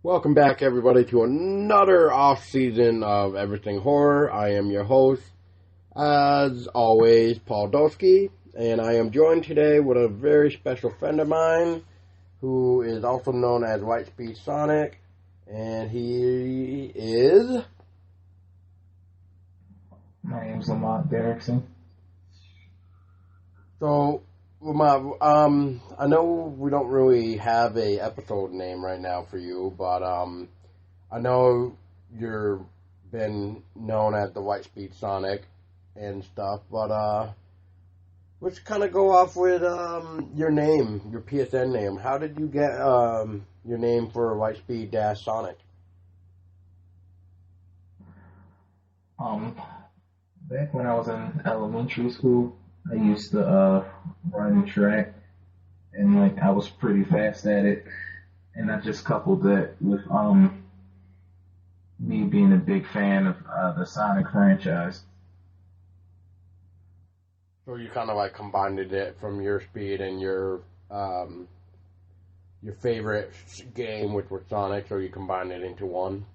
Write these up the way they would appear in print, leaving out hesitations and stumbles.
Welcome back, everybody, to another off-season of Everything Horror. I am your host, as always, Paul Dolsky, and I am joined today with a very special friend of mine, who is also known as Lightspeed Sonic, and he is... My name's Lamont Derrickson. So, Lamont, I know we don't really have a episode name right now for you, but I know you've been known as the Lightspeed Sonic and stuff, but let's kind of go off with your name, your PSN name. How did you get your name for Lightspeed-Sonic? Back when I was in elementary school, I used to run track, and I was pretty fast at it, and I just coupled that with me being a big fan of the Sonic franchise. So you kind of combined it from your speed and your favorite game, which was Sonic, so you combined it into one.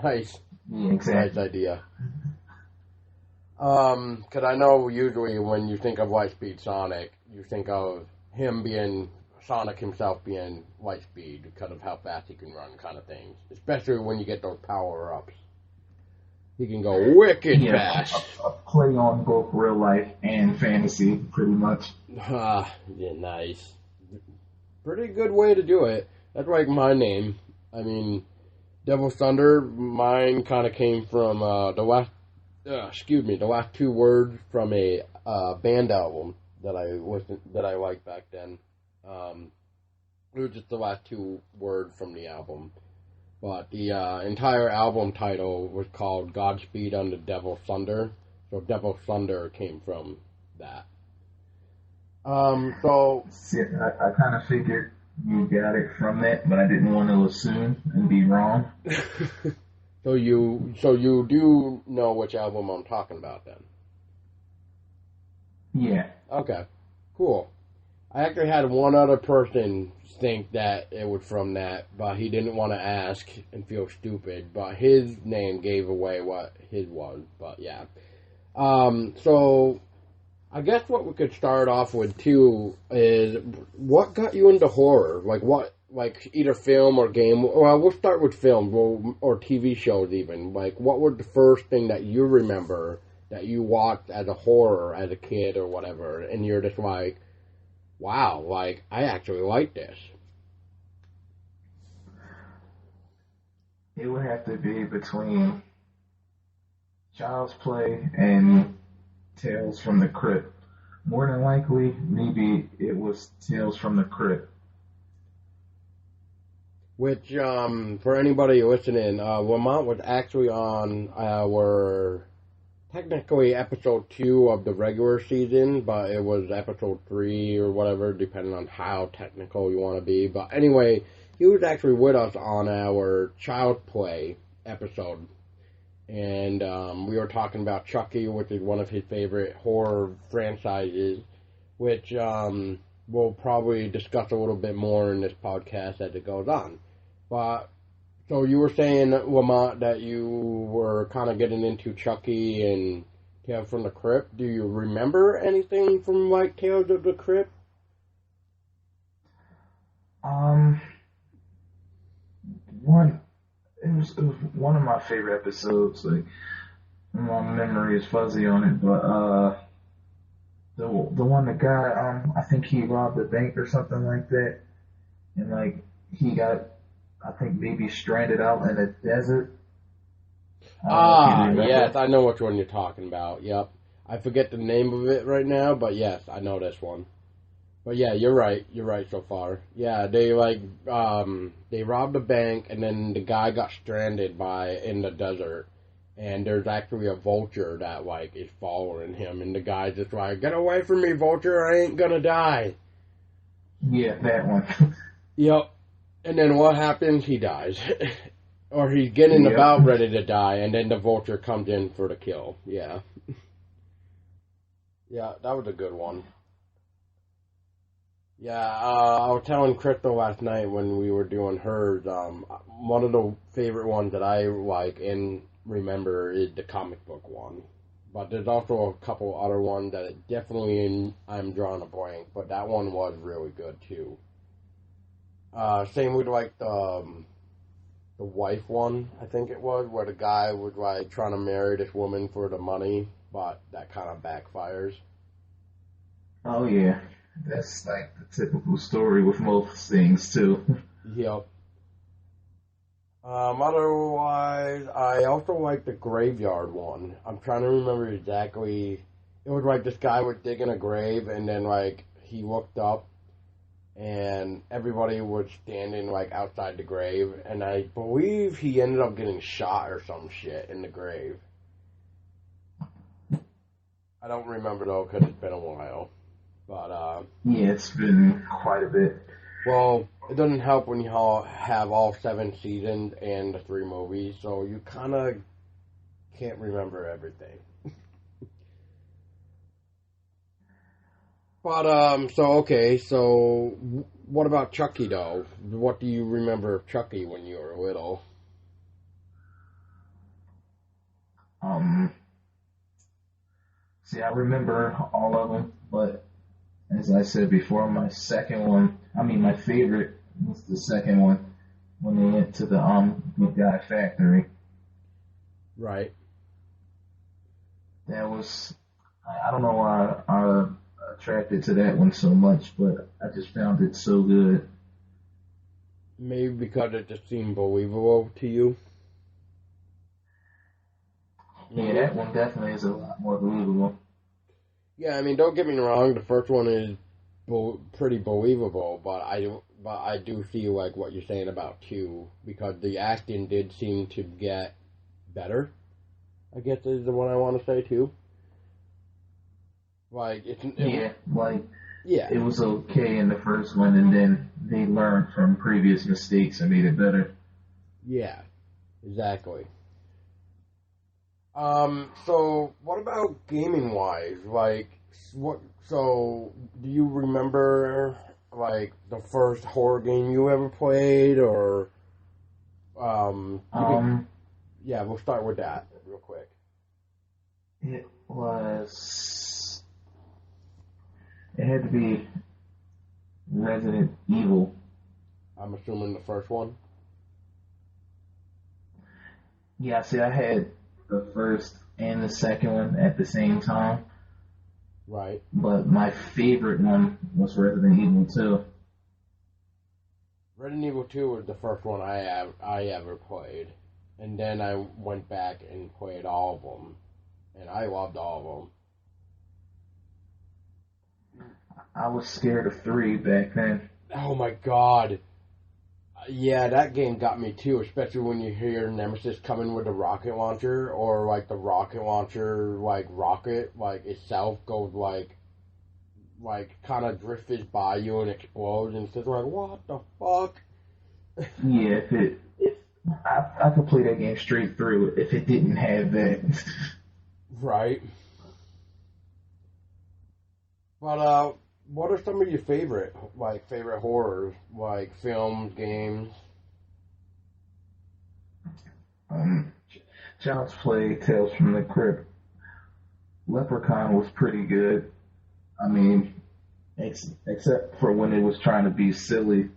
Nice. Yeah, exactly. Nice idea. Because I know usually when you think of Lightspeed Sonic, you think of him being, Sonic himself being Lightspeed, because of how fast he can run kind of things. Especially when you get those power-ups. He can go wicked fast. A play on both real life and fantasy, pretty much. Yeah, nice. Pretty good way to do it. That's like my name. I mean, Devil's Thunder, mine kind of came from the last two words from a band album that I liked back then. It was just the last two words from the album, but the entire album title was called Godspeed on the Devil's Thunder. So Devil's Thunder came from that. So I kind of figured you got it from that, but I didn't want to assume and be wrong. So you do know which album I'm talking about then? Yeah. Okay, cool. I actually had one other person think that it was from that, but he didn't want to ask and feel stupid, but his name gave away what his was, but yeah. So I guess what we could start off with too is what got you into horror? Either film or game. Well, we'll start with film or TV shows even. What was the first thing that you remember that you watched as a horror as a kid or whatever, and you're just like, wow, I actually like this? It would have to be between Child's Play and Tales from the Crypt. More than likely, maybe it was Tales from the Crypt. Which, for anybody listening, Lamont was actually on technically episode 2 of the regular season, but it was episode 3 or whatever, depending on how technical you want to be. But anyway, he was actually with us on our Child's Play episode. And we were talking about Chucky, which is one of his favorite horror franchises, which we'll probably discuss a little bit more in this podcast as it goes on. But, so you were saying, Lamont, that you were kind of getting into Chucky and Tales from the Crypt. Do you remember anything from, Tales of the Crypt? It was one of my favorite episodes. My memory is fuzzy on it, but the one, the guy, I think he robbed a bank or something like that, and he got, I think, maybe stranded out in a desert. Yes, I know which one you're talking about. Yep. I forget the name of it right now, but yes, I know this one. But yeah, you're right. You're right so far. Yeah, they robbed a bank, and then the guy got stranded in the desert, and there's actually a vulture that is following him, and the guy's just like, "Get away from me, vulture! I ain't gonna die." Yeah, that one. Yep. And then what happens? He dies. Or he's getting about ready to die, and then the vulture comes in for the kill. Yeah. Yeah, that was a good one. Yeah, I was telling Crystal last night when we were doing hers. One of the favorite ones that I like and remember is the comic book one. But there's also a couple other ones that I'm drawing a blank. But that one was really good too. Same with like the wife one, I think it was, where the guy was like trying to marry this woman for the money, but that kind of backfires. Oh yeah, that's like the typical story with most things too. Yep. Otherwise, I also like the graveyard one. I'm trying to remember exactly. It was like this guy was digging a grave, and then like he looked up, and everybody was standing like outside the grave, and I believe he ended up getting shot or some shit in the grave. I don't remember though, because it's been a while. But Yeah, it's been quite a bit. well, it doesn't help when you have all 7 seasons and the 3 movies, so you kind of can't remember everything. But so what about Chucky though? What do you remember of Chucky when you were little? Um, See, I remember all of them, but as I said before, my favorite was the second one when they went to the good guy factory. Right. That was I don't know why I attracted to that one so much, but I just found it so good. Maybe because it just seemed believable to you. Yeah, that one definitely is a lot more believable. Yeah, I mean, don't get me wrong. The first one is pretty believable, but I do see like what you're saying about two because the acting did seem to get better. I guess is the one I want to say too. Like Yeah, like yeah, it was okay in the first one, and then they learned from previous mistakes and made it better. yeah, exactly. So what about gaming wise? Like, what? So, do you remember like the first horror game you ever played, or you could? Um, Yeah, we'll start with that real quick. it was it had to be Resident Evil. I'm assuming the first one, Yeah, see, I had the first and the second one at the same time, right? but my favorite one was Resident Evil 2. Resident Evil 2 was the first one I ever played, and then I went back and played all of them, and I loved all I was scared of 3 back then. of them. Oh my god! Yeah, that game got me too, especially when you hear Nemesis coming with a rocket launcher, or like the rocket launcher, like rocket, like itself goes like kind of drifts by you and explodes, and it's just like, what the fuck? Yeah, if I could play that game straight through if it didn't have that. Right. But what are some of your favorite horrors, like films, games? um, Child's Play, Tales from the Crypt, Leprechaun was pretty good. I mean, except for when it was trying to be silly.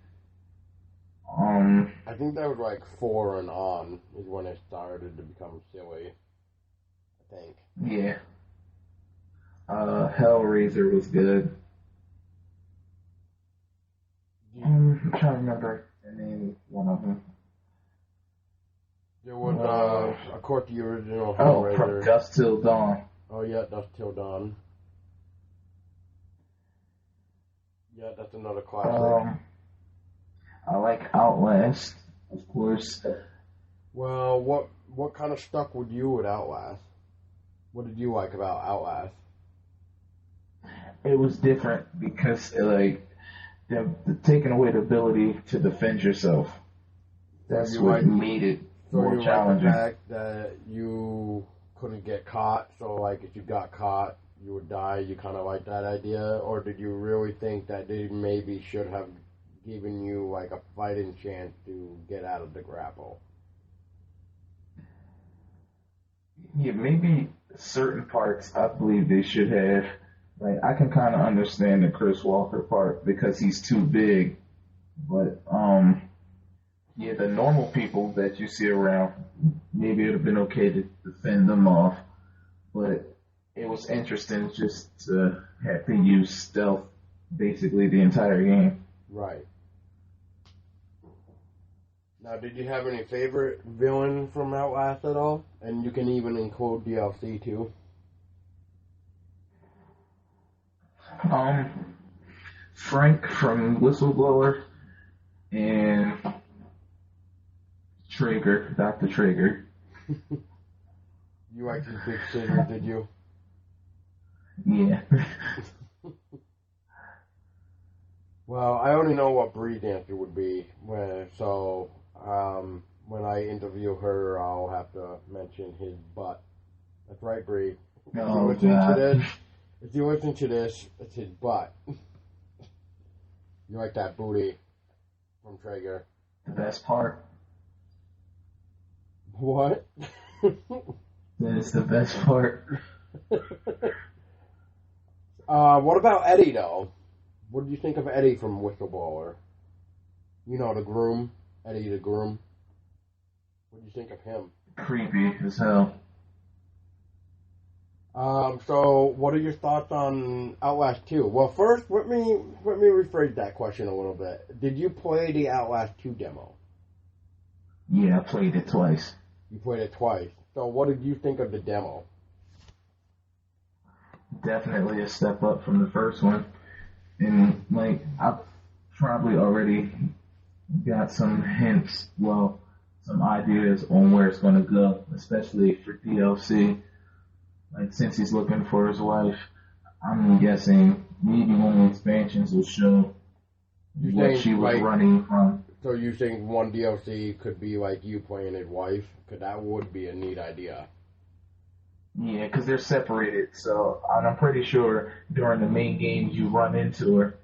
Um, I think that was like 4 and on is when it started to become silly. I think. yeah. Hellraiser was good. I'm trying to remember the name of one of them. There was, of course, the original From Hellraiser. Dusk Till Dawn. Oh yeah, Dust Till Dawn. Yeah, that's another classic. I like Outlast, of course. Well, what kind of stuck with you with Outlast? What did you like about Outlast? It was different because like the taking away the ability to defend yourself. That's You what like made it so more you like the challenging. fact that you couldn't get caught. So like if you got caught, you would die, you kind of like that idea? Or did you really think that they maybe should have given you like a fighting chance to get out of the grapple? Yeah, maybe certain parts I believe they should have. Like, I can kind of understand the Chris Walker part because he's too big. But, yeah, the normal people that you see around, maybe it would have been okay to defend them off. But it was interesting just to have to use stealth basically the entire game. Right. Now, did you have any favorite villain from Outlast at all? And you can even include DLC too. Frank from Whistleblower and Traeger, Dr. Traeger. You liked his big scissors, did you? Yeah. Well, I only know what Bree's answer would be, so when I interview her, I'll have to mention his butt. That's right, Bree. Oh, God. If you listen to this, it's his butt. You like that booty from Traeger. The best part. What? That is the best part. What about Eddie, though? What did you think of Eddie from Whistleblower? You know, the groom. Eddie the groom. What did you think of him? Creepy as hell. So what are your thoughts on Outlast 2? Well, first, let me rephrase that question a little bit. Did you play the Outlast 2 demo? Yeah, I played it twice. You played it twice. So what did you think of the demo? Definitely a step up from the first one. And, like, I've probably already got some hints, well, some ideas on where it's going to go, especially for DLC. Like, since he's looking for his wife, I'm guessing maybe one of the expansions will show what she was running from. So you think one DLC could be like you playing his wife? Because that would be a neat idea. Yeah, because they're separated, so I'm pretty sure during the main game you run into her.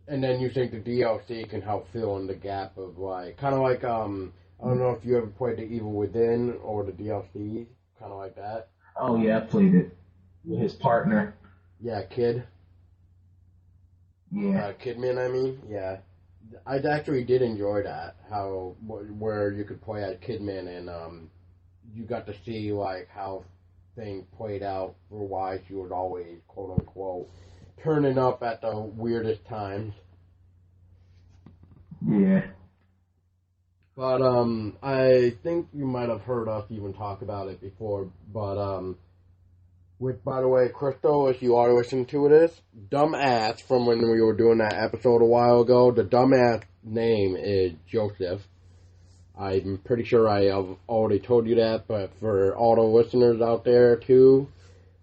And then you think the DLC can help fill in the gap of like, kind of like, I don't know if you ever played the Evil Within or the DLC, kind of like that. Oh yeah, I played it with his partner. Yeah, Kid. Yeah. Kidman, I mean, yeah. I actually did enjoy that, where you could play as Kidman and you got to see like how things played out for why she was always quote unquote turning up at the weirdest times. Yeah. But I think you might have heard us even talk about it before. But which, by the way, Crystal, if you are listening to this, dumbass from when we were doing that episode a while ago, the dumbass name is Joseph. I'm pretty sure I have already told you that, but for all the listeners out there too,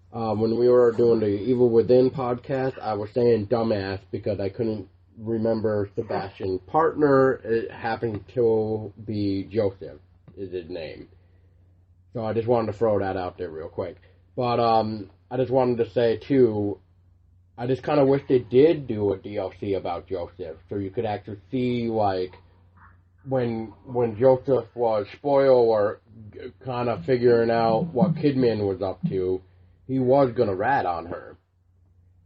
when we were doing the Evil Within podcast, I was saying dumbass because I couldn't remember Sebastian's partner. It happened to be Joseph is his name. So I just wanted to throw that out there real quick. But I just wanted to say too, I just kind of wish they did do a DLC about Joseph, so you could actually see like when Joseph was spoiled or kind of figuring out what Kidman was up to, he was gonna rat on her.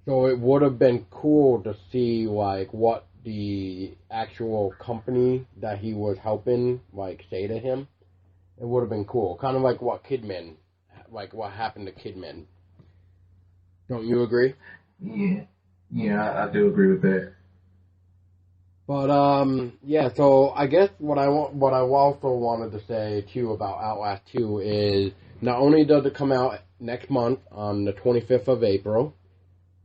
So it would have been cool to see like what the actual company that he was helping like say to him. It would have been cool, kind of like what happened to Kidman. Don't you agree? Yeah, I do agree with that. But yeah. So I guess what I also wanted to say too about Outlast 2 is not only does it come out next month on the 25th of April,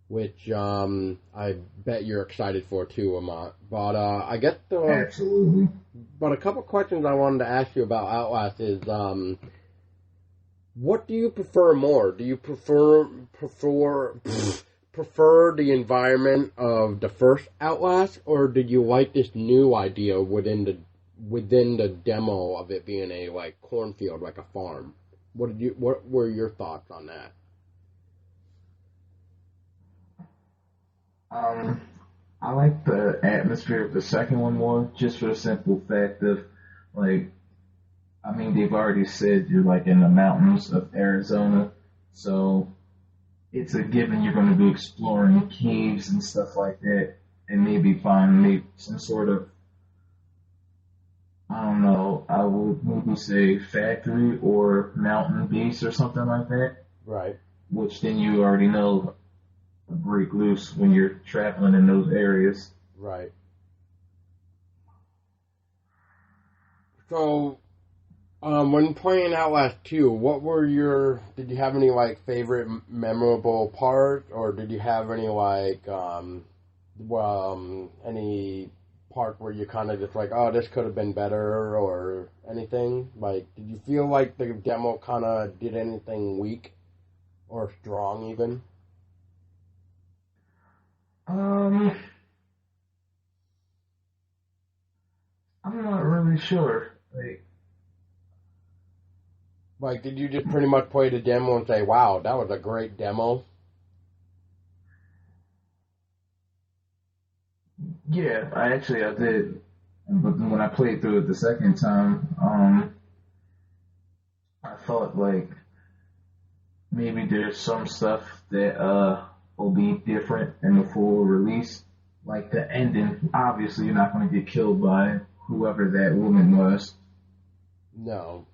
which I bet you're excited for too, Lamont. But I guess absolutely. But a couple questions I wanted to ask you about Outlast is what do you prefer more? Do you prefer the environment of the first Outlast, or did you like this new idea within the demo of it being a like cornfield, like a farm? What were your thoughts on that? Um, I like the atmosphere of the second one more, just for the simple fact of, like, I mean, they've already said you're like in the mountains of Arizona, so it's a given you're going to be exploring caves and stuff like that, and maybe find maybe some sort of, I don't know, I would maybe say factory or mountain base or something like that, Right. which then you already know break loose when you're traveling in those areas. Right. So, when playing Outlast 2, did you have any, like, favorite memorable parts, or did you have any, like, any part where you kind of just like, oh, this could have been better, or anything? Like, did you feel like the demo kind of did anything weak, or strong, even? Um, I'm not really sure. Like, Like, did you just pretty much play the demo and say, wow, that was a great demo? yeah, I did, but then when I played through it the second time, I thought like maybe there's some stuff that will be different in the full release. Like the ending, obviously you're not going to get killed by whoever that woman was. No.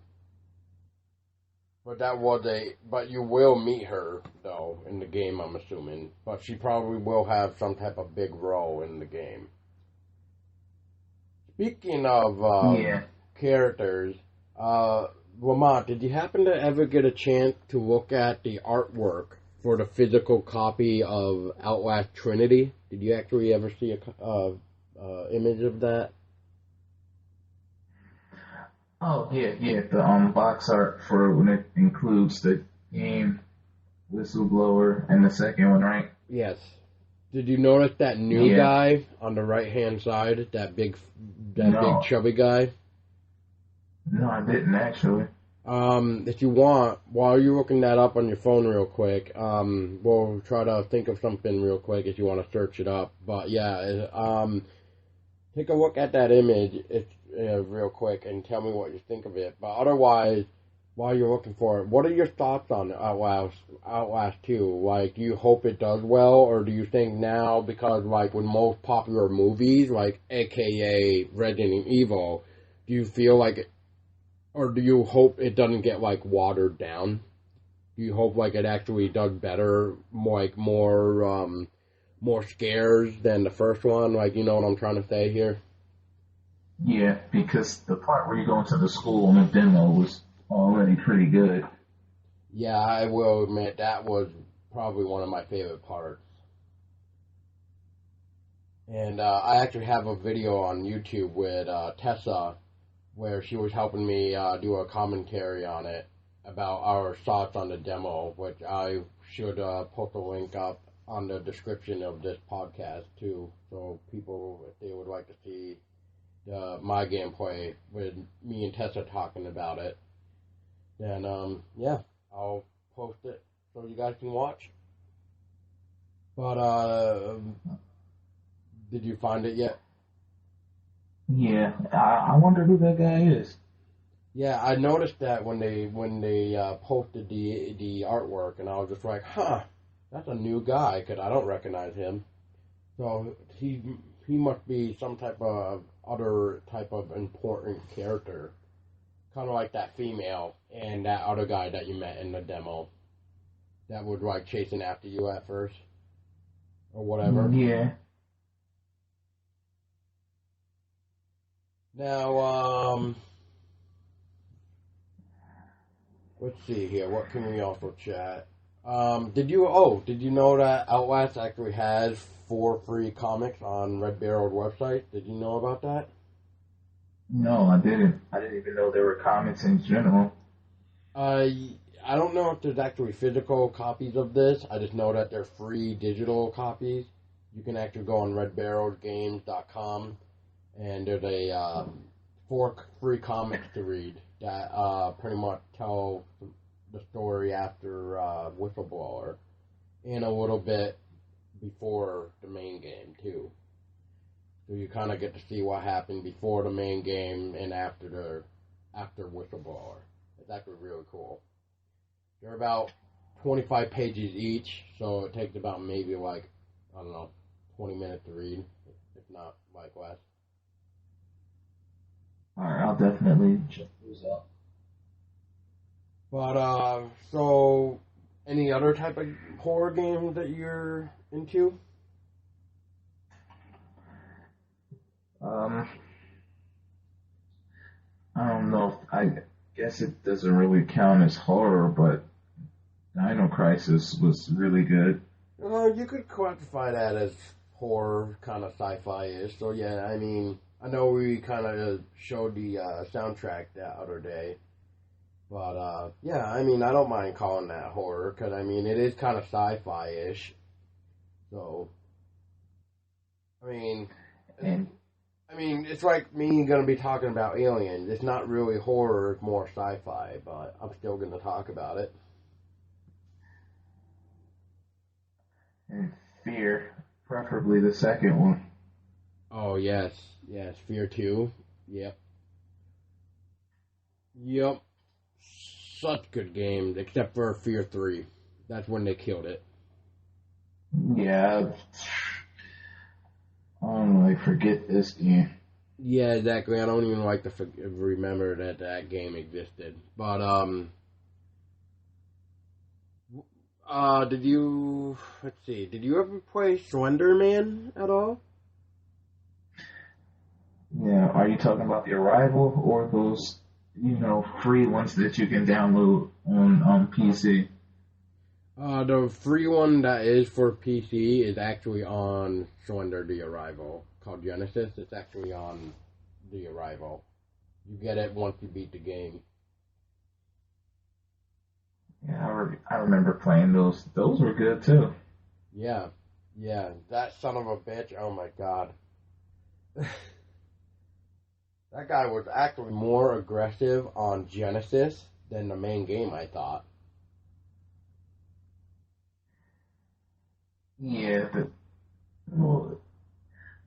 But you will meet her, though, in the game, I'm assuming. But she probably will have some type of big role in the game. Speaking of Yeah. characters, uh, Lamont, did you happen to ever get a chance to look at the artwork for the physical copy of Outlast Trinity? Did you actually ever see a image of that? Oh yeah, yeah. The box art for when it includes the game whistleblower and the second one, right? Yes. Did you notice that new Yeah. guy on the right hand side? That big No, chubby guy? no, I didn't actually. If you want, while you're looking that up on your phone real quick, we'll try to think of something real quick if you want to search it up. But yeah, take a look at that image real quick and tell me what you think of it. But otherwise, while you're looking for it, what are your thoughts on Outlast 2? Like, do you hope it does well, or do you think now, because like with most popular movies, like AKA Resident Evil, do you feel like, or do you hope it doesn't get like watered down? Do you hope like it actually does better, more scares than the first one? Like, you know what I'm trying to say here? Yeah, because the part where you go into the school in the demo was already pretty good. Yeah, I will admit that was probably one of my favorite parts. And I actually have a video on YouTube with Tessa where she was helping me do a commentary on it about our thoughts on the demo, which I should post a link up on the description of this podcast too, so people, if they would like to see my gameplay with me and Tessa talking about it, then yeah, I'll post it so you guys can watch. But did you find it yet? Yeah, I wonder who that guy is. Yeah, I noticed that when they posted the artwork, and I was just like, huh, that's a new guy because I don't recognize him. So he must be some type of other type of important character, kind of like that female and that other guy that you met in the demo that was like chasing after you at first or whatever. Yeah, Now, let's see here. What can we also chat? Did you know that Outlast actually has 4 free comics on Red Barrel's website? Did you know about that? no, I didn't. I didn't even know there were comics in general. Uh, I don't know if there's actually physical copies of this. I just know that they're free digital copies. You can actually go on redbarrelgames.com and there's a 4 free comics to read that pretty much tell the story after Whistleblower in a little bit before the main game too. So you kind of get to see what happened before the main game and after Whistleblower. It's actually really cool. They're about 25 pages each, so it takes about maybe like, I don't know, 20 minutes to read, if not like less. Alright, I'll definitely check those out. But, so, any other type of horror game that you're into? I don't know. I guess it doesn't really count as horror, but Dino Crisis was really good. You could classify that as horror, kind of sci-fi-ish. So yeah, I mean, I know we kind of showed the soundtrack that other day, but yeah, I mean, I don't mind calling that horror because I mean, it is kind of sci-fi-ish. So, I mean, And I mean, it's like me gonna be talking about aliens. It's not really horror; it's more sci-fi. But I'm still gonna talk about it. and Fear, preferably the second one. Oh yes, yes, Fear 2. Yep, yep. Such good games, except for Fear 3. That's when they killed it. Yeah, I don't really forget this game. Yeah, exactly. I don't even like to remember that that game existed. But did you? Let's see. Did you ever play Slender Man at all? Yeah, are you talking about the Arrival or those, free ones that you can download on PC? The free one that is for PC is actually on Slender the Arrival, called Genesis. It's actually on the Arrival. You get it once you beat the game. Yeah, I remember playing those. Those were good too. Yeah, yeah. That son of a bitch. Oh my god. That guy was actually more aggressive on Genesis than the main game, I thought. Yeah, well,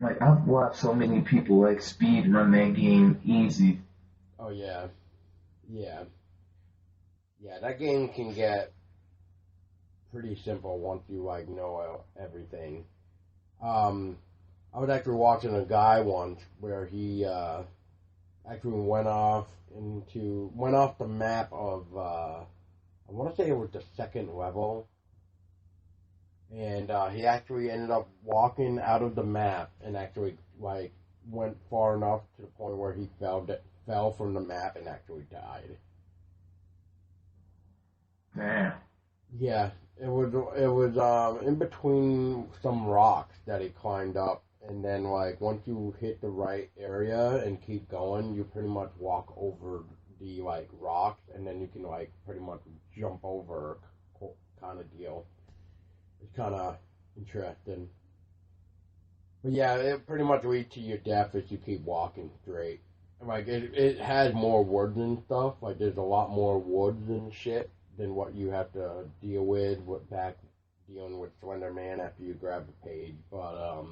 like I've watched so many people like speed run that game easy. Oh yeah, yeah, yeah. That game can get pretty simple once you like know everything. I was actually watching a guy once where he actually went off the map of I want to say it was the second level, and he actually ended up walking out of the map and actually like went far enough to the point where he fell from the map and actually died. Damn. Yeah, it was in between some rocks that he climbed up, and then like once you hit the right area and keep going, you pretty much walk over the like rocks, and then you can like pretty much jump over kind of deal. It's kind of interesting. But yeah, it pretty much leads to your death if you keep walking straight. Like it has more woods and stuff. Like there's a lot more woods and shit than what you have to deal with dealing with Slender Man after you grab the page. But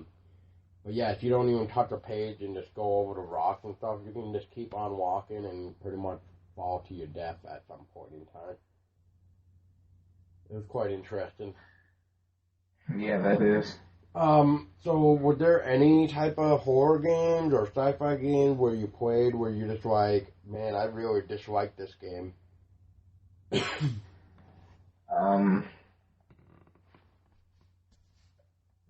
yeah, if you don't even touch a page and just go over the rocks and stuff, you can just keep on walking and pretty much fall to your death at some point in time. It was quite interesting. Yeah, that is. So were there any type of horror games or sci-fi games where you played where you just like, man, I really dislike this game? Um,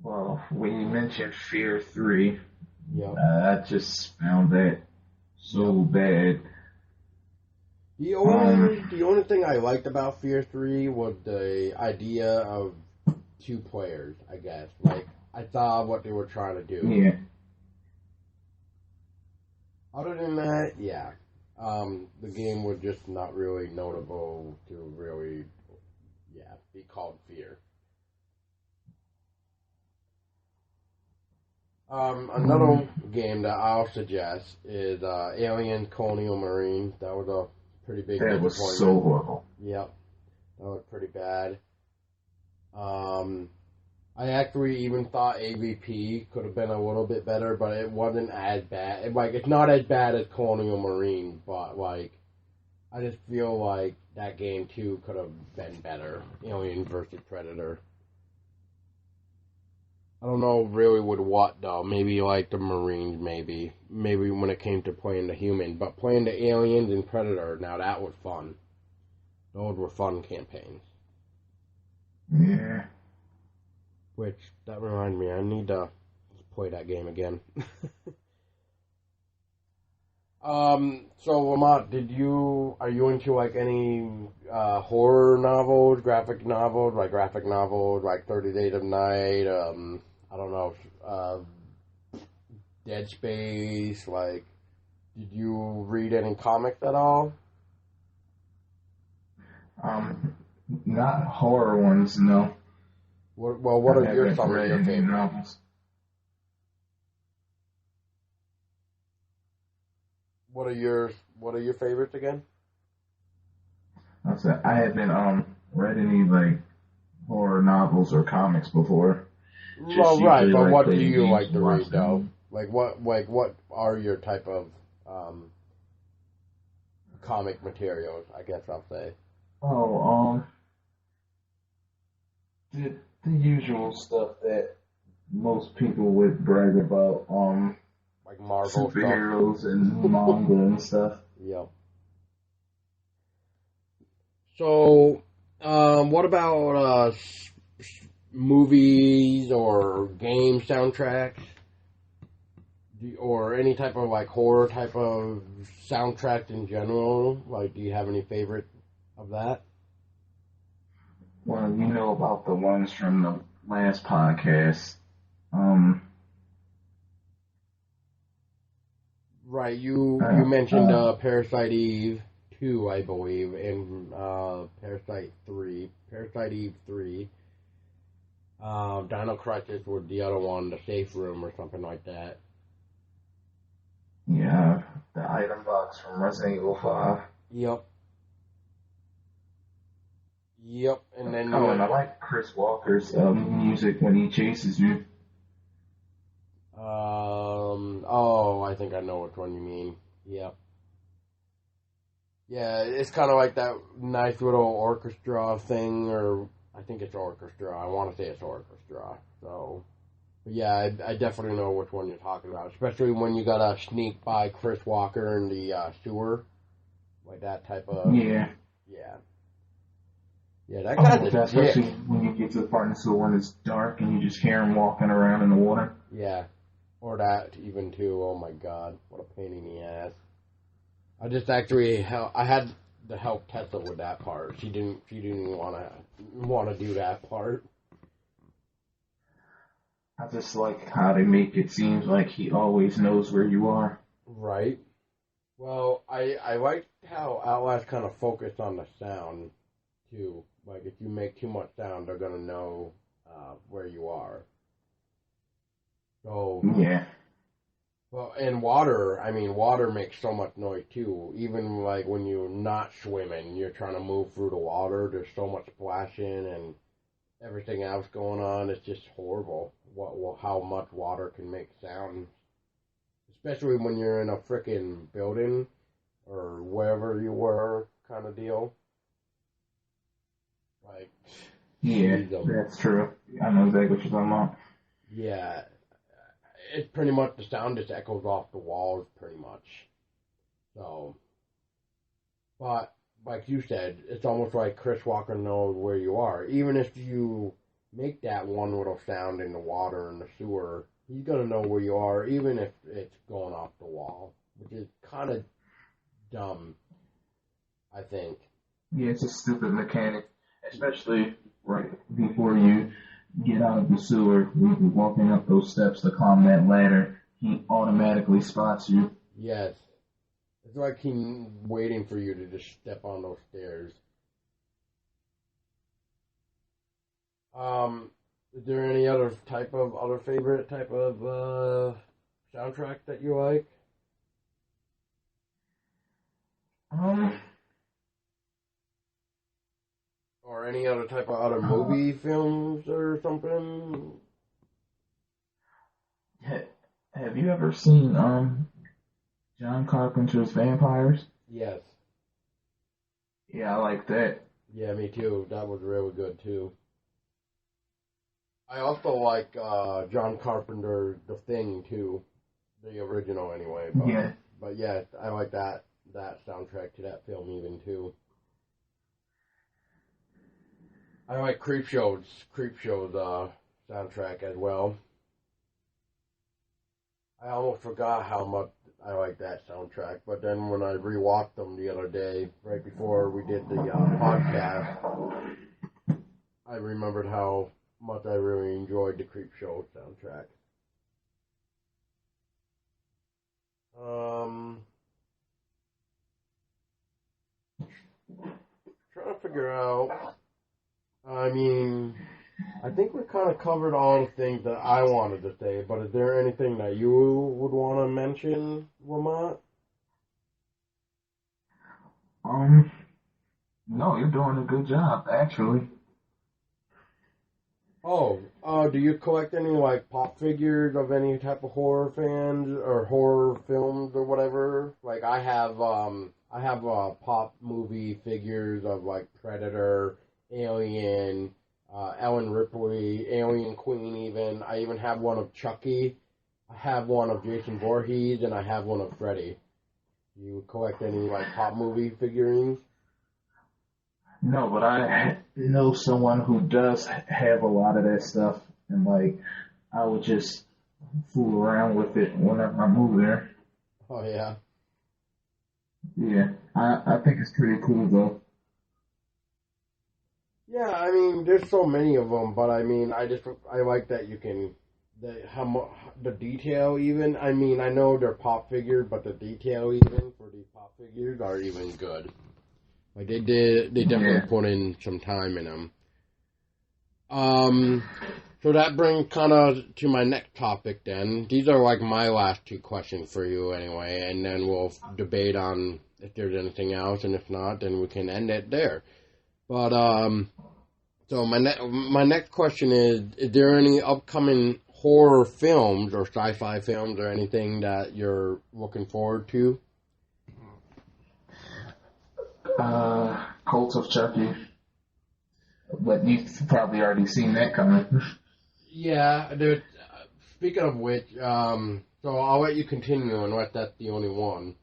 well, when you mentioned Fear 3, Yep. I just found that so bad. The only thing I liked about Fear 3 was the idea of two players, I guess. Like, I saw what they were trying to do. Yeah. Other than that, yeah. The game was just not really notable to really, yeah, be called Fear. Another game that I'll suggest is Alien Colonial Marines. That was a pretty big That disappointment. was so horrible. Yep, that was pretty bad. I actually even thought AVP could have been a little bit better, but it wasn't as bad. It's not as bad as Colonial Marine, but, I just feel like that game, too, could have been better. Alien versus Predator. I don't know really with what, though. Maybe, the Marines, maybe. Maybe when it came to playing the human. But playing the Aliens and Predator, now that was fun. Those were fun campaigns. Yeah. Which, that reminds me, I need to play that game again. So Lamont, are you into any horror novels, graphic novels, like 30 Days of Night, I don't know, Dead Space, did you read any comics at all? Not horror ones, no. What are some of your favorite novels? What are your favorites again? I haven't read any horror novels or comics before. Well, right, but what do you like to read though? What are your type of comic materials? I guess I'll say. Oh, the usual stuff that most people would brag about. Like Marvel superheroes stuff. And manga and stuff. Yep. So, what about movies or game soundtracks? Or any type of horror type of soundtrack in general? Do you have any favorite of that? Well, you know about the ones from the last podcast. Right, you mentioned Parasite Eve 2, I believe, and Parasite Eve 3. Dino Crisis was the other one, the Safe Room or something like that. Yeah, the item box from Resident Evil 5. Yep. And then and I like Chris Walker's music when he chases you. I think I know which one you mean. Yep. Yeah, it's kind of like that nice little orchestra thing, or I think it's orchestra. I want to say it's orchestra. So, but yeah, I definitely know which one you're talking about, especially when you gotta sneak by Chris Walker in the sewer, like that type of. Yeah. Yeah, that kind of. Especially when you get to the part in the sewer when it's dark and you just hear him walking around in the water. Yeah, or that even too. Oh my God, what a pain in the ass. I just actually I had to help Tessa with that part. She didn't want to do that part. I just like how they make it seem like he always knows where you are. Right. Well, I like how Outlast kind of focused on the sound too. Like if you make too much sound, they're gonna know where you are. So yeah. Well, and water makes so much noise too. Even like when you're not swimming, you're trying to move through the water. There's so much splashing and everything else going on. It's just horrible. How much water can make sound, especially when you're in a frickin' building or wherever you were, kind of deal. Yeah, that's true. I know exactly what you're talking about. Yeah. It's pretty much the sound just echoes off the walls, pretty much. So, but like you said, it's almost like Chris Walker knows where you are. Even if you make that one little sound in the water in the sewer, he's gonna know where you are, even if it's going off the wall, which is kind of dumb, I think. Yeah, it's a stupid mechanic, especially right before you get out of the sewer, when you're walking up those steps to climb that ladder, he automatically spots you. Yes. It's like he's waiting for you to just step on those stairs. Is there any other favorite type of soundtrack that you like? Or Or any other type of other movie films or something? Have you ever seen John Carpenter's Vampires? Yes. Yeah, I like that. Yeah, me too. That was really good too. I also like John Carpenter's The Thing too, the original anyway. Yeah. But yeah, I like that soundtrack to that film even too. I like Creepshow's soundtrack as well. I almost forgot how much I like that soundtrack, but then when I rewatched them the other day, right before we did the podcast, I remembered how much I really enjoyed the Creepshow soundtrack. Trying to figure out. I mean, I think we kind of covered all the things that I wanted to say, but is there anything that you would want to mention, Lamont? No, you're doing a good job, actually. Oh, do you collect any like pop figures of any type of horror fans or horror films or whatever? Like I have pop movie figures of like Predator, Alien, Ellen Ripley, Alien Queen. I even have one of Chucky. I have one of Jason Voorhees, and I have one of Freddy. Do you collect any like pop movie figurines? No, but I know someone who does have a lot of that stuff, and like I would just fool around with it whenever I move there. Oh yeah. Yeah, I think it's pretty cool though. Yeah, I mean, there's so many of them, but I mean, I like that you can the detail even. I mean, I know they're pop figures, but the detail even for these pop figures are even good. Like they definitely put in some time in them. So that brings kind of to my next topic then. These are like my last two questions for you anyway, and then we'll debate on if there's anything else, and if not, then we can end it there. But, so my next question is there any upcoming horror films or sci-fi films or anything that you're looking forward to? Cult of Chucky. But you've probably already seen that coming. Yeah, speaking of which, so I'll let you continue unless that's the only one.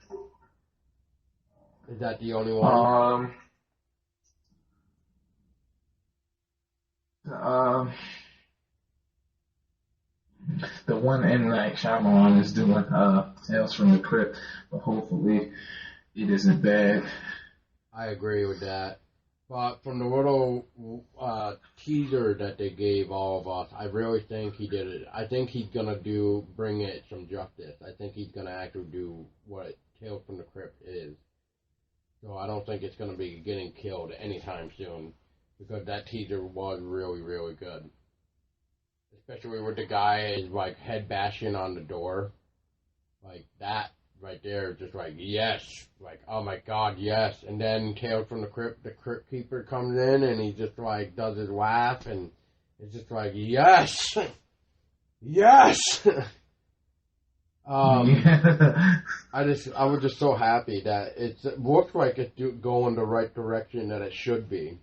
Is that the only one? The one M. Night Shyamalan is doing Tales from the Crypt, but hopefully it isn't bad. I agree with that. But from the little teaser that they gave all of us, I really think he did it. I think he's gonna bring it some justice. I think he's gonna actually do what Tales from the Crypt is. So I don't think it's gonna be getting killed anytime soon, because that teaser was really, really good. Especially with the guy is like head bashing on the door, like that right there, just like yes, like oh my god, yes. And then Tales from the Crypt Keeper comes in and he just like does his laugh and it's just like yes, yes. I was just so happy that it looks like it's going the right direction that it should be.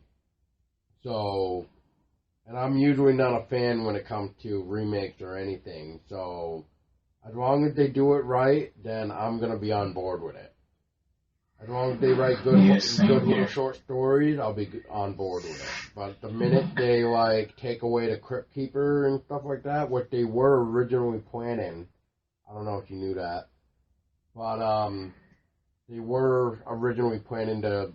So. And I'm usually not a fan when it comes to remakes or anything. So, as long as they do it right, then I'm going to be on board with it. As long as they write good little short stories, I'll be on board with it. But the minute they, like, take away the Crypt Keeper and stuff like that, what they were originally planning, I don't know if you knew that, but they were originally planning to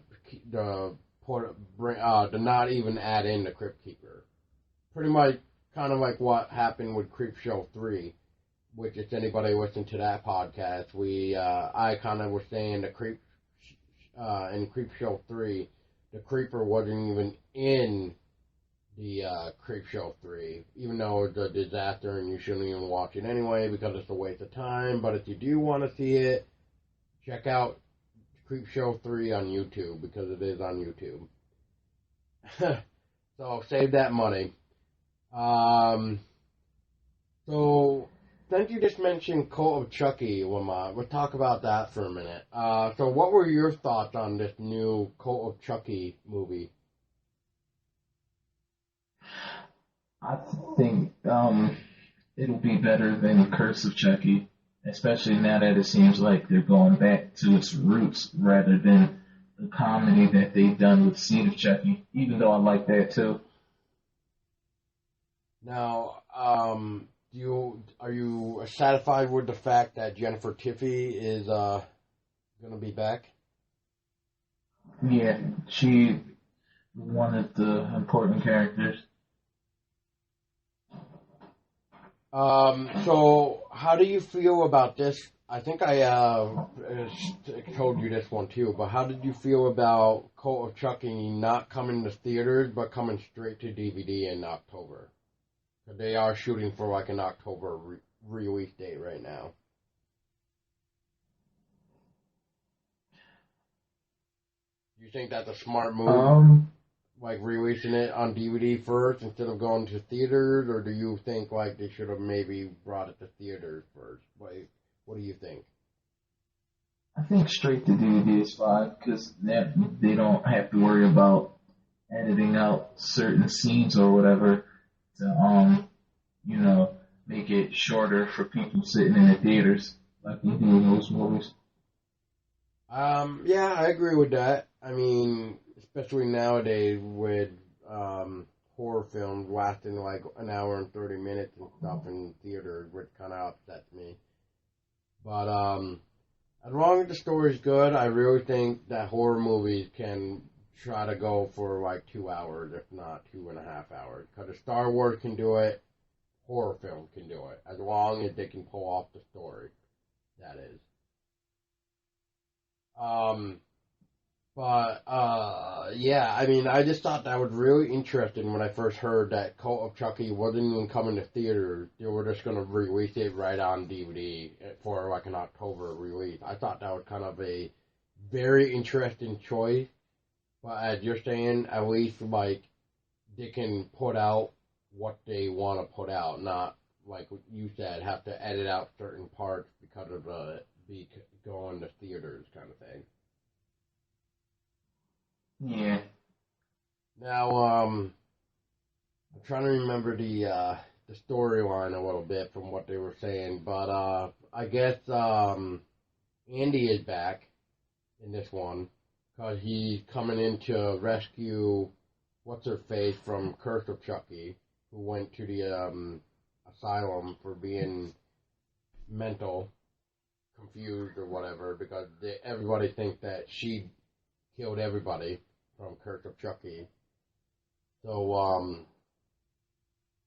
not even add in the Crypt Keeper. Pretty much kind of like what happened with Creepshow 3, which if anybody listened to that podcast, I kind of was saying in Creepshow 3, the Creeper wasn't even in the Creepshow 3, even though it's a disaster and you shouldn't even watch it anyway because it's a waste of time. But if you do want to see it, check out Creepshow 3 on YouTube because it is on YouTube. So save that money. Um, so since you just mentioned Cult of Chucky, Lamont, we'll talk about that for a minute. So what were your thoughts on this new Cult of Chucky movie? I think it'll be better than Curse of Chucky, especially now that it seems like they're going back to its roots rather than the comedy that they've done with Seed of Chucky, even though I like that too. Now, are you satisfied with the fact that Jennifer Tiffy is gonna be back? Yeah, she one of the important characters. So how do you feel about this? I think I told you this one too, but how did you feel about Cult of Chucky not coming to theaters but coming straight to DVD in October? 'Cause they are shooting for like an October release date right now. Do you think that's a smart move? Like releasing it on DVD first instead of going to theaters, or do you think like they should have maybe brought it to theaters first? Like, what do you think? I think straight to DVD is fine because they don't have to worry about editing out certain scenes or whatever to make it shorter for people sitting in the theaters like they do in those movies. Yeah, I agree with that. I mean, especially nowadays with horror films lasting like an hour and 30 minutes and stuff in theaters, which kind of upsets me. But as long as the story's good, I really think that horror movies can try to go for like 2 hours, if not 2.5 hours. Because if Star Wars can do it, horror films can do it, as long as they can pull off the story. That is. Yeah, I mean, I just thought that was really interesting when I first heard that Cult of Chucky wasn't even coming to theaters. They were just going to release it right on DVD for like an October release. I thought that was kind of a very interesting choice. But as you're saying, at least like they can put out what they want to put out, not like you said, have to edit out certain parts because of be going to theaters kind of thing. Yeah. Now, I'm trying to remember the storyline a little bit from what they were saying, but I guess Andy is back in this one because he's coming in to rescue what's her face from Curse of Chucky, who went to the asylum for being mental, confused or whatever, because everybody thinks that she killed everybody from Curse of Chucky. So,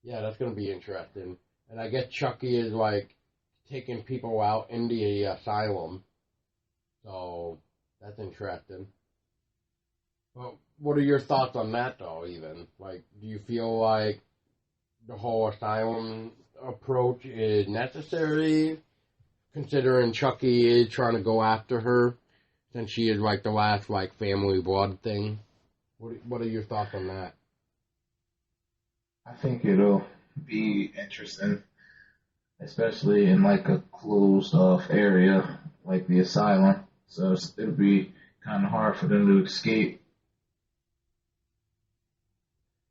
yeah, that's going to be interesting. And I guess Chucky is, like, taking people out in the asylum. So, that's interesting. But what are your thoughts on that, though, even? Like, do you feel like the whole asylum approach is necessary, considering Chucky is trying to go after her, since she is, like, the last, like, family blood thing? What are your thoughts on that? I think it'll be interesting, especially in like a closed off area like the asylum. So it'll be kind of hard for them to escape.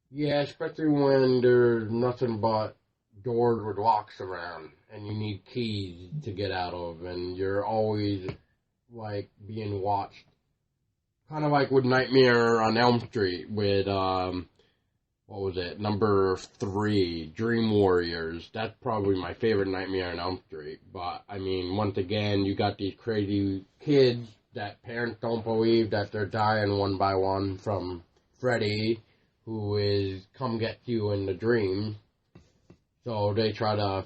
Yeah, especially when there's nothing but doors with locks around, and you need keys to get out of, and you're always, like, being watched. Kind of like with Nightmare on Elm Street with, what was it, number 3, Dream Warriors. That's probably my favorite Nightmare on Elm Street. But, I mean, once again, you got these crazy kids that parents don't believe that they're dying one by one from Freddy, who is come get you in the dream. So they try to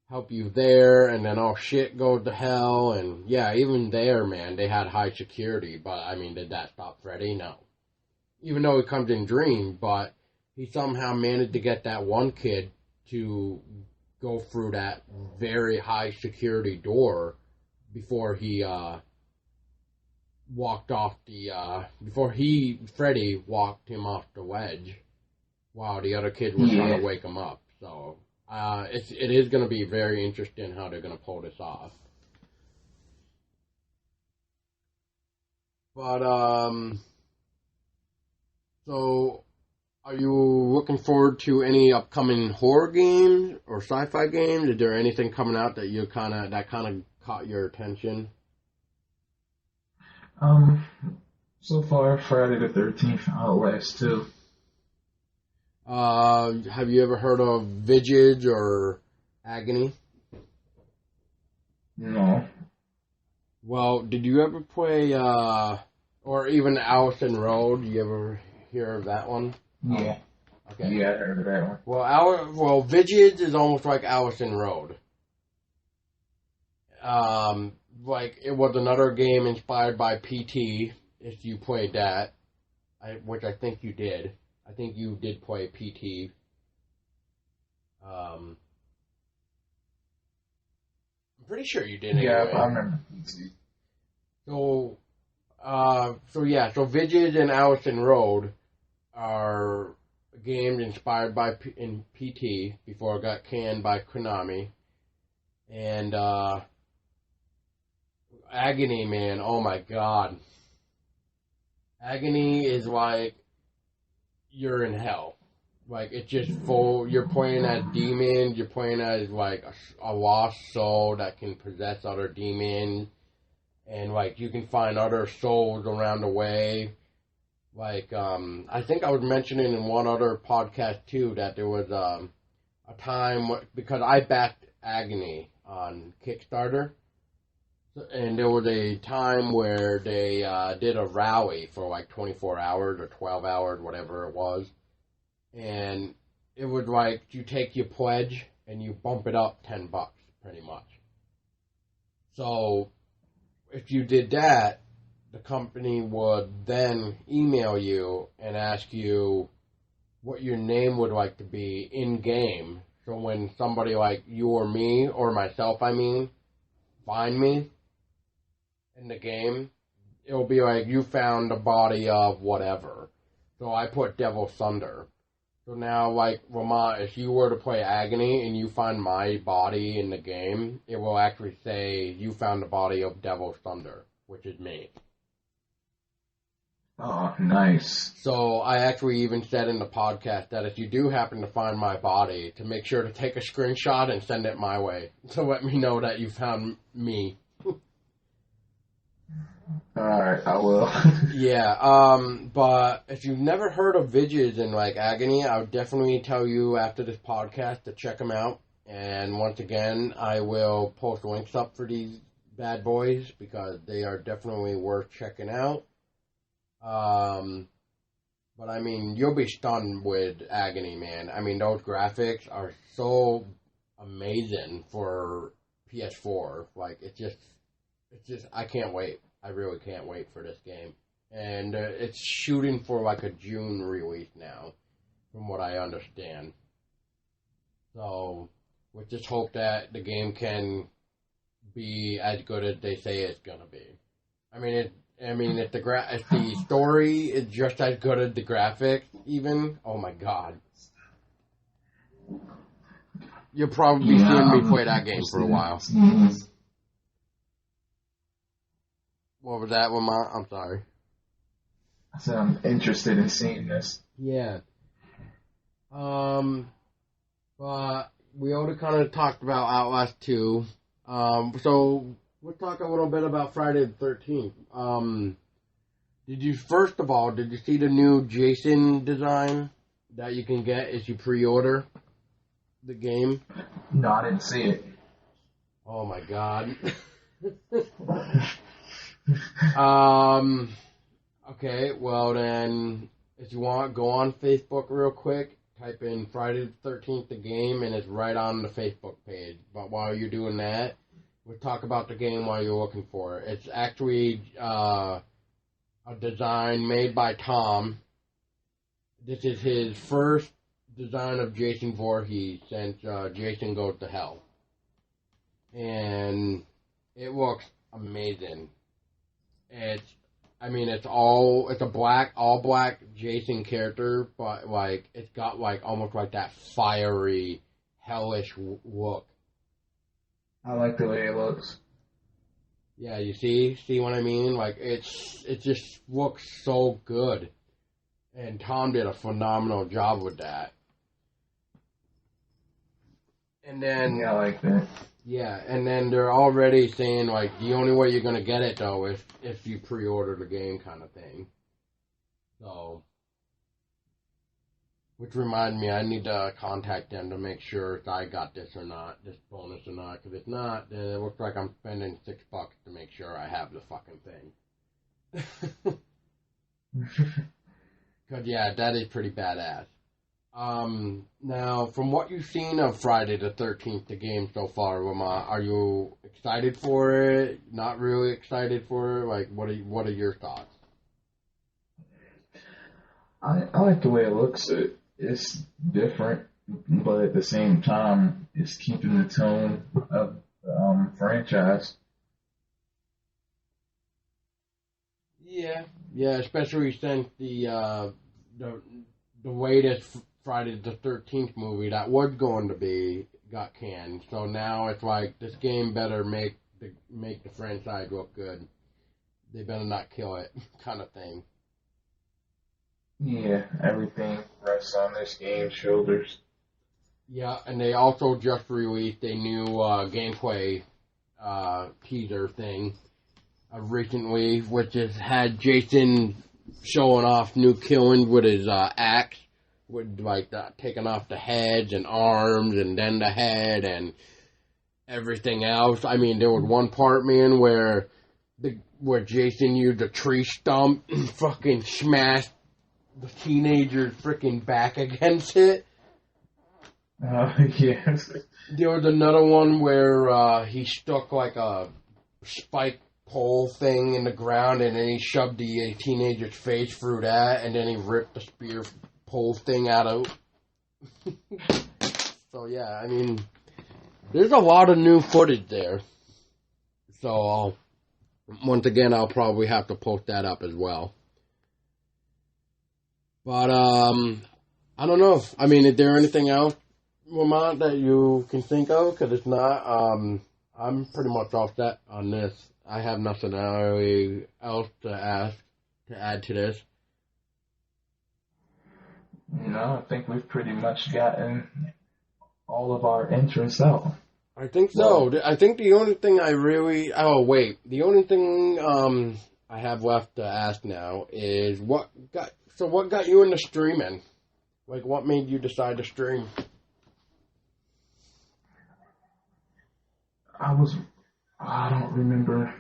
help you there, and then all shit goes to hell. And yeah, even there, man, they had high security. But, I mean, did that stop Freddy? No. Even though he comes in dream, but he somehow managed to get that one kid to go through that very high security door before he walked off Freddy walked him off the ledge. while the other kids were trying to wake him up. So it is going to be very interesting how they're going to pull this off. But so are you looking forward to any upcoming horror games or sci-fi games? Is there anything coming out that that kind of caught your attention? So far, Friday the 13th, Outlast 2. Have you ever heard of Vigid or Agony? No. Well, did you ever play, or even Allison Road? You ever hear of that one? Yeah. Okay. Yeah, I heard of that one. Well, Vigid is almost like Allison Road. Like, it was another game inspired by PT, if you played that, which I think you did. I think you did play PT. I'm pretty sure you did. Yeah, anyway. I remember PT. So So Vigid and Allison Road are games inspired by in PT before it got canned by Konami. And Agony, man, oh my god. Agony is like you're in hell. Like, it's just full, you're playing as demons, you're playing as, like, a lost soul that can possess other demons, and, like, you can find other souls around the way. Like, I think I was mentioning in one other podcast, too, that there was a time, because I backed Agony on Kickstarter, and there was a time where they did a rally for, like, 24 hours or 12 hours, whatever it was. And it would like you take your pledge and you bump it up $10 pretty much. So if you did that, the company would then email you and ask you what your name would like to be in game. So when somebody like you or me or myself, find me in the game, it'll be like you found the body of whatever. So I put Devil Thunder. So now, like, Lamont, if you were to play Agony and you find my body in the game, it will actually say you found the body of Devil's Thunder, which is me. Oh, nice. So I actually even said in the podcast that if you do happen to find my body, to make sure to take a screenshot and send it my way to let me know that you found me. Alright, I will. Yeah, but if you've never heard of Vigid and, like, Agony, I would definitely tell you after this podcast to check them out. And once again, I will post links up for these bad boys because they are definitely worth checking out. But I mean, you'll be stunned with Agony, man. I mean, those graphics are so amazing for PS4. Like, it's just, I can't wait. I really can't wait for this game. And it's shooting for like a June release now, from what I understand. So, we just hope that the game can be as good as they say it's gonna be. If the story is just as good as the graphics, even, oh my god. You'll probably be seeing me play that game for a while. Mm-hmm. What was that, Lamont? I'm sorry. I said I'm interested in seeing this. Yeah. But we already kind of talked about Outlast 2. So we'll talk a little bit about Friday the 13th. Did you see the new Jason design that you can get if you pre-order the game? No, I didn't see it. Oh my god. Okay, well then, if you want, go on Facebook real quick, type in Friday the 13th the game, and it's right on the Facebook page. But while you're doing that, we'll talk about the game while you're looking for it. It's actually a design made by Tom. This is his first design of Jason Voorhees since Jason Goes to Hell. And it looks amazing. It's I mean, it's a all black Jason character, but like it's got like almost like that fiery, hellish look. I like the way it looks. Yeah, you see what I mean? Like it just looks so good, and Tom did a phenomenal job with that. And then Yeah, I like that. yeah, and then they're already saying like the only way you're gonna get it though is if you pre-order the game, kind of thing. So, which reminds me, I need to contact them to make sure if I got this or not, this bonus or not. Because if not, then it looks like I'm spending $6 to make sure I have the fucking thing. Because yeah, that is pretty badass. Now, from what you've seen of Friday the 13th, the game so far, Lamont, are you excited for it? Not really excited for it? Like, what are your thoughts? I like the way it looks. It's different, but at the same time, it's keeping the tone of the franchise. Yeah, especially since the latest Friday the 13th movie that was going to be got canned. So now it's like this game better make the franchise look good. They better not kill it, kind of thing. Yeah, everything rests on this game's shoulders. Yeah, and they also just released a new gameplay teaser thing recently, which has had Jason showing off new killings with his axe, with like taking off the heads and arms, and then the head and everything else. I mean, there was one part, man, where Jason used a tree stump and fucking smashed the teenager's freaking back against it. Yes. There was another one where he stuck like a spike pole thing in the ground, and then he shoved the teenager's face through that, and then he ripped the spear pole thing out of. So yeah, I mean, there's a lot of new footage there. So once again, I'll probably have to post that up as well. But I don't know. I mean, is there anything else, Lamont, that you can think of? Because it's not. I'm pretty much all set on this. I have nothing really else to add to this. No, I think we've pretty much gotten all of our interests out. I think so. I think the only thing the only thing I have left to ask now is what got you into streaming? Like, what made you decide to stream? I don't remember.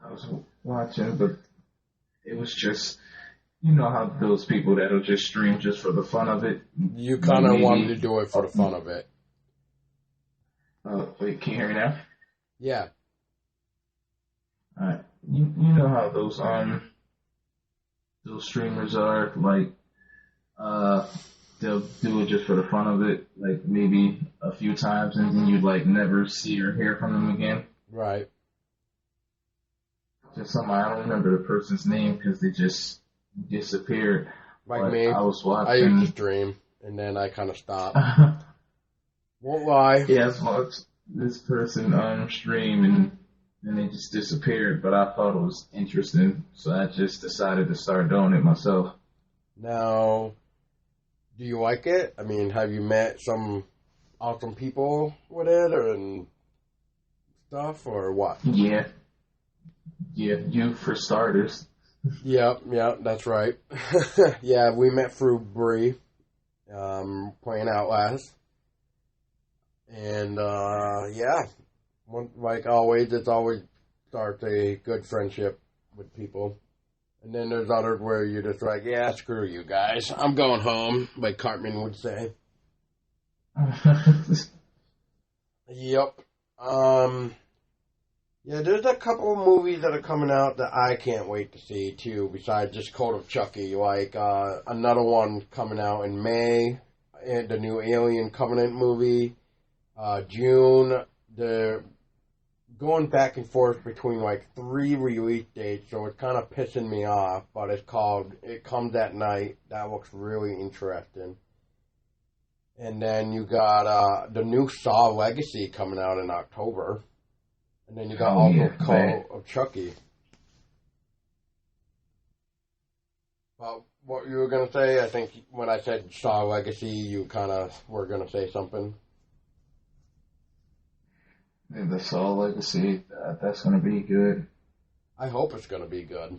I was watching, but it was just, you know how those people that'll just stream just for the fun of it. You kind of wanted to do it for the fun of it. Wait, can you hear me now? Yeah. Alright. You know how those streamers are, like, they'll do it just for the fun of it, like maybe a few times, and then you'd like never see or hear from them again. Right. Just I don't remember the person's name because they just disappeared. Like but me, I was watching. I used to stream, and then I kind of stopped. Won't lie. Yeah, I watched this person stream, and they just disappeared. But I thought it was interesting, so I just decided to start doing it myself. Now, do you like it? I mean, have you met some awesome people with it and stuff, or what? Yeah, you for starters. Yep, that's right. Yeah, we met through Bree, playing Outlast. And, yeah, like always, it's always starts a good friendship with people. And then there's others where you're just like, yeah, screw you guys. I'm going home, like Cartman would say. Yep. Yeah, there's a couple of movies that are coming out that I can't wait to see, too, besides just Code of Chucky. Like, another one coming out in May, the new Alien Covenant movie. June, the going back and forth between like 3 release dates, so it's kind of pissing me off. But it's called It Comes at Night. That looks really interesting. And then you got the new Saw Legacy coming out in October. And then you got Call of Chucky. Well, what you were going to say, I think when I said Saw Legacy, you kind of were going to say something. The Saw Legacy, that's going to be good. I hope it's going to be good.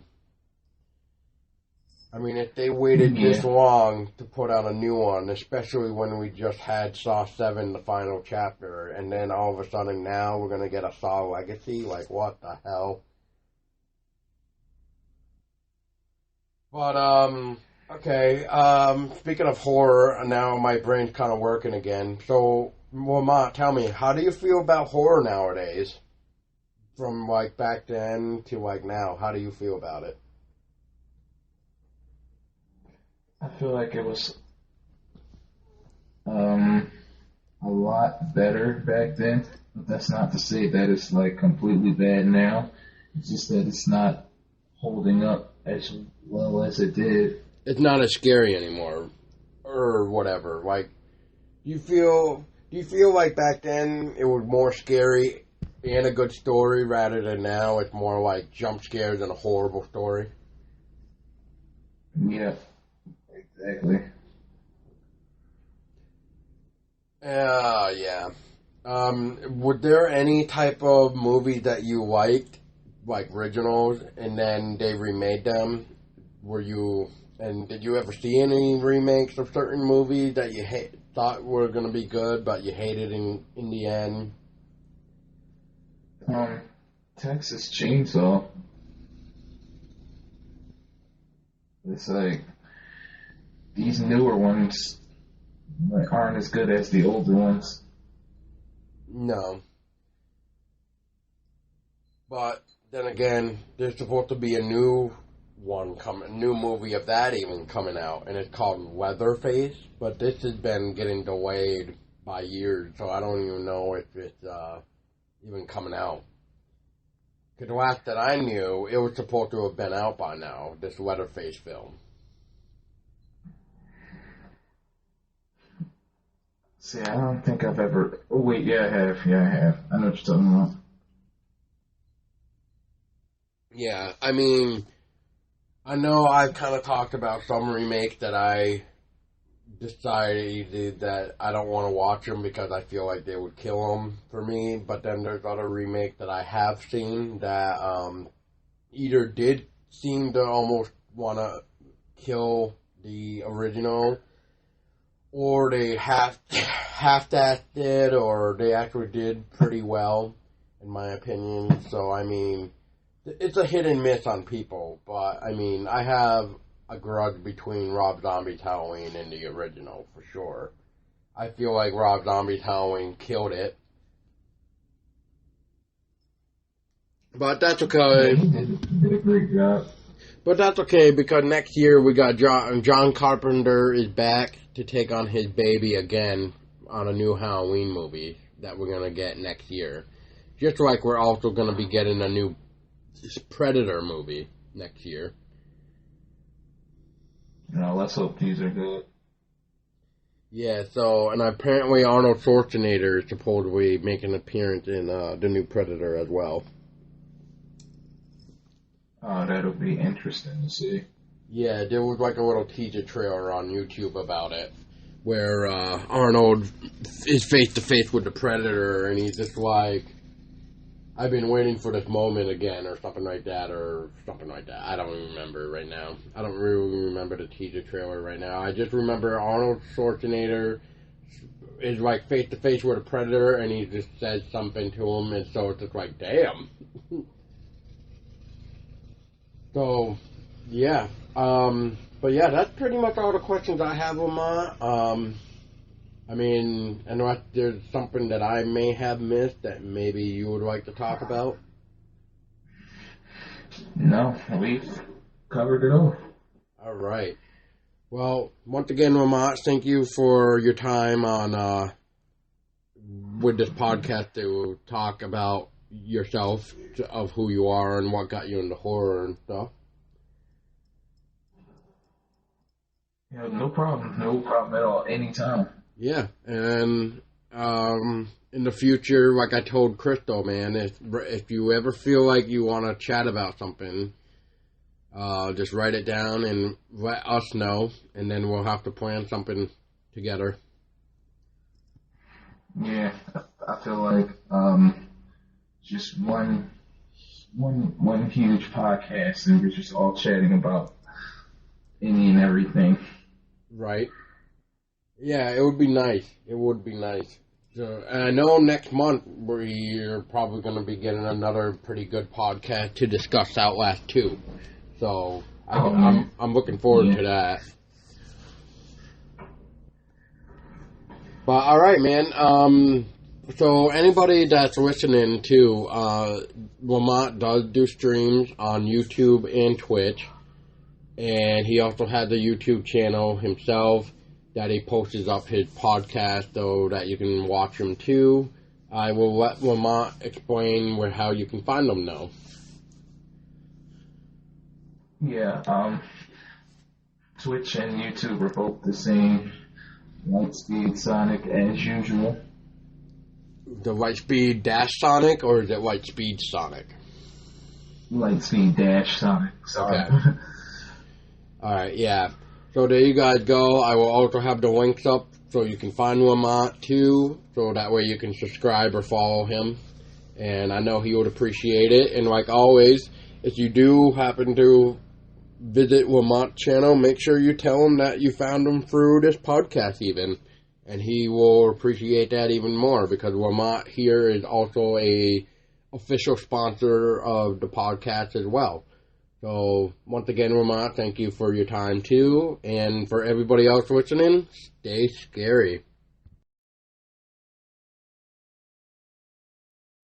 I mean, if they waited this long to put out a new one, especially when we just had Saw 7, the final chapter, and then all of a sudden now we're going to get a Saw Legacy, like, what the hell? But, okay, speaking of horror, now my brain's kind of working again. So, Lamont, tell me, how do you feel about horror nowadays? From, like, back then to, like, now, how do you feel about it? I feel like it was a lot better back then, but that's not to say that it's like completely bad now. It's just that it's not holding up as well as it did. It's not as scary anymore, or whatever. Like, do you feel like back then it was more scary and a good story rather than now it's more like jump scares and a horrible story? Yeah. Exactly. Yeah. Were there any type of movies that you liked, like originals, and then they remade them? Did you ever see any remakes of certain movies that you thought were going to be good, but you hated in the end? Texas Chainsaw. It's like these newer ones aren't as good as the older ones. No. But then again, there's supposed to be a new movie of that even coming out, and it's called Leatherface. But this has been getting delayed by years, so I don't even know if it's even coming out. Because the last that I knew, it was supposed to have been out by now, this Leatherface film. See, I don't think I've ever... Oh, wait, yeah, I have. I know what you're talking about. Yeah, I mean, I know I've kind of talked about some remakes that I decided that I don't want to watch them because I feel like they would kill them for me. But then there's other remakes that I have seen that either did seem to almost want to kill the original, or they half-assed it, or they actually did pretty well, in my opinion. So, I mean, it's a hit and miss on people, but, I mean, I have a grudge between Rob Zombie's Halloween and the original, for sure. I feel like Rob Zombie's Halloween killed it. But that's okay. He did a great job. But that's okay, because next year we got John Carpenter is back to take on his baby again on a new Halloween movie that we're going to get next year. Just like we're also going to be getting a new Predator movie next year. No, let's hope these are good. Yeah, so, and apparently Arnold Schwarzenegger is supposedly making an appearance in the new Predator as well. Oh, that'll be interesting to see. Yeah, there was like a little teaser trailer on YouTube about it, where Arnold is face to face with the Predator, and he's just like, I've been waiting for this moment again, or something like that. I don't remember right now. I don't really remember the teaser trailer right now. I just remember Arnold Schwarzenegger is like face to face with a Predator, and he just says something to him, and so it's just like, damn. So, yeah. But yeah, that's pretty much all the questions I have, Lamont. I mean, unless there's something that I may have missed that maybe you would like to talk about. No, we've covered it all. All right. Well, once again, Lamont, thank you for your time on with this podcast to talk about yourself of who you are and what got you into horror and stuff. Yeah, no problem at all. Anytime. Yeah, and in the future, like I told Crystal, man, if you ever feel like you want to chat about something, just write it down and let us know, and then we'll have to plan something together. Yeah, I feel like just one huge podcast, and we're just all chatting about any and everything. Right. Yeah, it would be nice. It would be nice. So, and I know next month we're probably going to be getting another pretty good podcast to discuss Outlast 2. So I'm looking forward to that. But all right, man. So anybody that's listening to Lamont does do streams on YouTube and Twitch, and he also has a YouTube channel himself that he posts up his podcast so that you can watch him too. I will let Lamont explain how you can find them now. Yeah, Twitch and YouTube are both the same. Lightspeed Sonic as usual. The Lightspeed Dash Sonic, or is it Lightspeed Sonic? Lightspeed Dash Sonic. Sorry. Okay. Alright, yeah. So there you guys go. I will also have the links up so you can find Lamont too, so that way you can subscribe or follow him. And I know he would appreciate it. And like always, if you do happen to visit Lamont's channel, make sure you tell him that you found him through this podcast even. And he will appreciate that even more, because Lamont here is also a official sponsor of the podcast as well. So, once again, Lamont, thank you for your time, too. And for everybody else listening, stay scary.